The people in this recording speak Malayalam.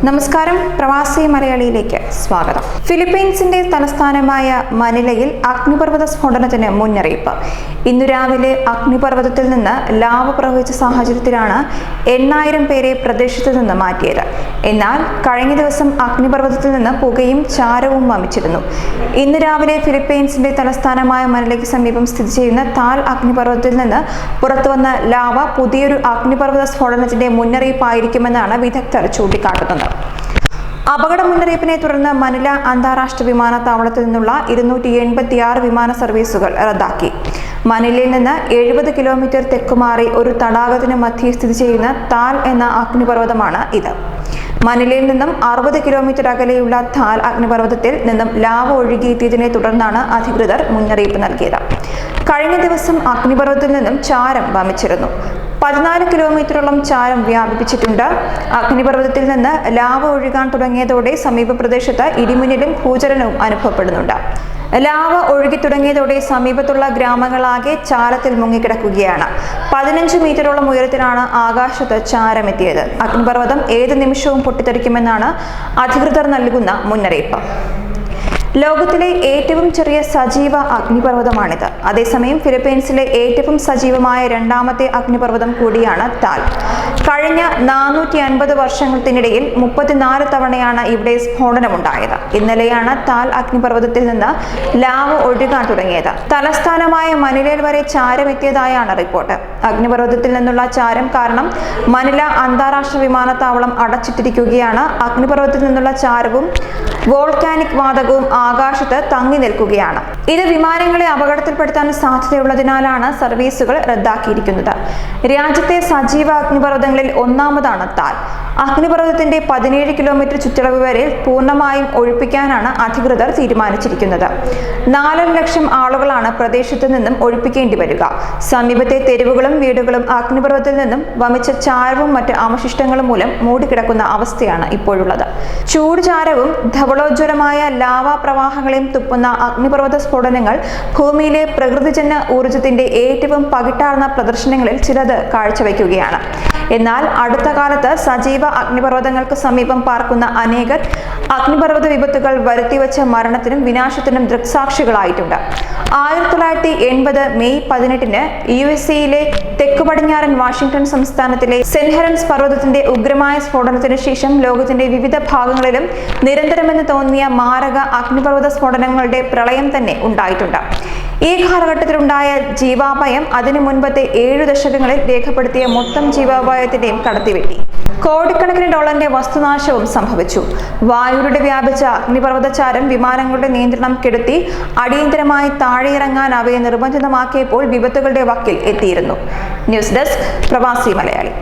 നമസ്കാരം, പ്രവാസി മലയാളിയിലേക്ക് സ്വാഗതം. ഫിലിപ്പീൻസിന്റെ തലസ്ഥാനമായ മനിലയിൽ അഗ്നിപർവ്വത സ്ഫോടനത്തിന് മുന്നറിയിപ്പ്. ഇന്നു രാവിലെ അഗ്നിപർവ്വതത്തിൽ നിന്ന് ലാവ പ്രവഹിച്ച സാഹചര്യത്തിലാണ് 8000 പേരെ പ്രദേശത്ത് നിന്ന് മാറ്റിയത്. എന്നാൽ കഴിഞ്ഞ ദിവസം അഗ്നിപർവ്വതത്തിൽ നിന്ന് പുകയും ചാരവും വമിച്ചിരുന്നു. ഇന്ന് രാവിലെ ഫിലിപ്പീൻസിന്റെ തലസ്ഥാനമായ മനിലയ്ക്ക് സമീപം സ്ഥിതി ചെയ്യുന്ന താൽ അഗ്നിപർവ്വതത്തിൽ നിന്ന് പുറത്തുവന്ന ലാവ പുതിയൊരു അഗ്നിപർവ്വത സ്ഫോടനത്തിന്റെ മുന്നറിയിപ്പായിരിക്കുമെന്നാണ് വിദഗ്ധർ ചൂണ്ടിക്കാട്ടുന്നത്. അപകട മുന്നറിയിപ്പിനെ തുടർന്ന് മനില അന്താരാഷ്ട്ര വിമാനത്താവളത്തിൽ നിന്നുള്ള 286 വിമാന സർവീസുകൾ റദ്ദാക്കി. മനിലയിൽ നിന്ന് 70 കിലോമീറ്റർ തെക്കുമാറി ഒരു തടാകത്തിന് മധ്യേ സ്ഥിതി ചെയ്യുന്ന താൽ എന്ന അഗ്നിപർവ്വതമാണ് ഇത്. മനിലയിൽ നിന്നും 60 കിലോമീറ്റർ അകലെയുള്ള താൽ അഗ്നിപർവ്വതത്തിൽ നിന്നും ലാവ ഒഴുകിയെത്തിയതിനെ തുടർന്നാണ് അധികൃതർ മുന്നറിയിപ്പ് നൽകിയത്. കഴിഞ്ഞ ദിവസം അഗ്നിപർവ്വതത്തിൽ നിന്നും ചാരം വമിച്ചിരുന്നു. 14 കിലോമീറ്ററോളം ചാരം വ്യാപിപ്പിച്ചിട്ടുണ്ട്. അഗ്നിപർവ്വതത്തിൽ നിന്ന് ലാവ ഒഴുകാൻ തുടങ്ങിയതോടെ സമീപ പ്രദേശത്ത് ഇടിമിന്നലും ഭൂചലനവും അനുഭവപ്പെടുന്നുണ്ട്. ലാവ ഒഴുകി തുടങ്ങിയതോടെ സമീപത്തുള്ള ഗ്രാമങ്ങളാകെ ചാരത്തിൽ മുങ്ങിക്കിടക്കുകയാണ്. 15 മീറ്ററോളം ഉയരത്തിലാണ് ആകാശത്ത് ചാരമെത്തിയത്. അഗ്നിപർവ്വതം ഏത് നിമിഷവും പൊട്ടിത്തെറിക്കുമെന്നാണ് അധികൃതർ നൽകുന്ന മുന്നറിയിപ്പ്. ലോകത്തിലെ ഏറ്റവും ചെറിയ സജീവ അഗ്നിപർവ്വതമാണിത്. അതേസമയം ഫിലിപ്പീൻസിലെ ഏറ്റവും സജീവമായ രണ്ടാമത്തെ അഗ്നിപർവ്വതം കൂടിയാണ് താൽ. കഴിഞ്ഞ 450 വർഷത്തിനിടയിൽ 34 തവണയാണ് ഇവിടെ സ്ഫോടനമുണ്ടായത്. ഇന്നലെയാണ് താൽ അഗ്നിപർവ്വതത്തിൽ നിന്ന് ലാവ ഒഴുകാൻ തുടങ്ങിയത്. തലസ്ഥാനമായ മനിലയിൽ വരെ ചാരമെത്തിയതായാണ് റിപ്പോർട്ട്. അഗ്നിപർവ്വതത്തിൽ നിന്നുള്ള ചാരം കാരണം മനില അന്താരാഷ്ട്ര വിമാനത്താവളം അടച്ചിട്ടിരിക്കുകയാണ്. അഗ്നിപർവ്വതത്തിൽ നിന്നുള്ള ചാരവും വോൾക്കാനിക് വാതകവും ആകാശത്ത് തങ്ങി നിൽക്കുകയാണ്. ഇത് വിമാനങ്ങളെ അപകടത്തിൽപ്പെടുത്താൻ സാധ്യതയുള്ളതിനാലാണ് സർവീസുകൾ റദ്ദാക്കിയിരിക്കുന്നത്. രാജ്യത്തെ സജീവ അഗ്നിപർവ്വതങ്ങളിൽ ഒന്നാമതാണ് താൽ. അഗ്നിപർവ്വതത്തിന്റെ 17 കിലോമീറ്റർ ചുറ്റളവ് വരെ പൂർണ്ണമായും ഒഴിപ്പിക്കാനാണ് അധികൃതർ തീരുമാനിച്ചിരിക്കുന്നത്. 4 ലക്ഷം ആളുകളാണ് പ്രദേശത്ത് നിന്നും ഒഴിപ്പിക്കേണ്ടി വരിക. സമീപത്തെ തെരുവുകളും വീടുകളും അഗ്നിപർവ്വതത്തിൽ നിന്നും വമിച്ച ചാരവും മറ്റ് അവശിഷ്ടങ്ങളും മൂലം മൂടിക്കിടക്കുന്ന അവസ്ഥയാണ് ഇപ്പോഴുള്ളത്. ചൂടുചാരവും ധവളോജ്വലമായ ലാവാ പ്രവാഹങ്ങളെയും തുപ്പുന്ന അഗ്നിപർവ്വത സ്ഫോടനങ്ങൾ ഭൂമിയിലെ പ്രകൃതിജന്യ ഊർജത്തിന്റെ ഏറ്റവും പകിട്ടാർന്ന പ്രദർശനങ്ങളിൽ ചിലത് കാഴ്ചവെക്കുകയാണ്. എന്നാൽ അടുത്ത കാലത്ത് സജീവ അഗ്നിപർവ്വതങ്ങൾക്ക് സമീപം പാർക്കുന്ന അനേകർ അഗ്നിപർവ്വത വിപത്തുകൾ വരുത്തിവെച്ച മരണത്തിനും വിനാശത്തിനും ദൃക്സാക്ഷികളായിട്ടുണ്ട്. 1980 മെയ് 18-ന് USA-യിലെ തെക്കു പടിഞ്ഞാറൻ വാഷിംഗ്ടൺ സംസ്ഥാനത്തിലെ സെന്റ് ഹെലൻസ് പർവ്വതത്തിന്റെ ഉഗ്രമായ സ്ഫോടനത്തിന് ശേഷം ലോകത്തിന്റെ വിവിധ ഭാഗങ്ങളിലും നിരന്തരമെന്ന് തോന്നിയ മാരക അഗ്നിപർവ്വത സ്ഫോടനങ്ങളുടെ പ്രളയം തന്നെ ഉണ്ടായിട്ടുണ്ട്. ഈ കാലഘട്ടത്തിലുണ്ടായ ജീവാപായം അതിനു മുൻപത്തെ 7 ദശകങ്ങളിൽ രേഖപ്പെടുത്തിയ മൊത്തം ജീവാപായത്തിന്റെയും കടത്തിവെട്ടി. കോടിക്കണക്കിന് ഡോളറിന്റെ വസ്തുനാശവും സംഭവിച്ചു. വായുവിലൂടെ വ്യാപിച്ച അഗ്നിപർവ്വതചാരം വിമാനങ്ങളുടെ നിയന്ത്രണം കെടുത്തി അടിയന്തരമായി താഴെയിറങ്ങാൻ അവയെ നിർബന്ധിതമാക്കിയപ്പോൾ വിപത്തുകളുടെ വക്കിൽ എത്തിയിരുന്നു. ന്യൂസ് ഡെസ്ക്, പ്രവാസി മലയാളി.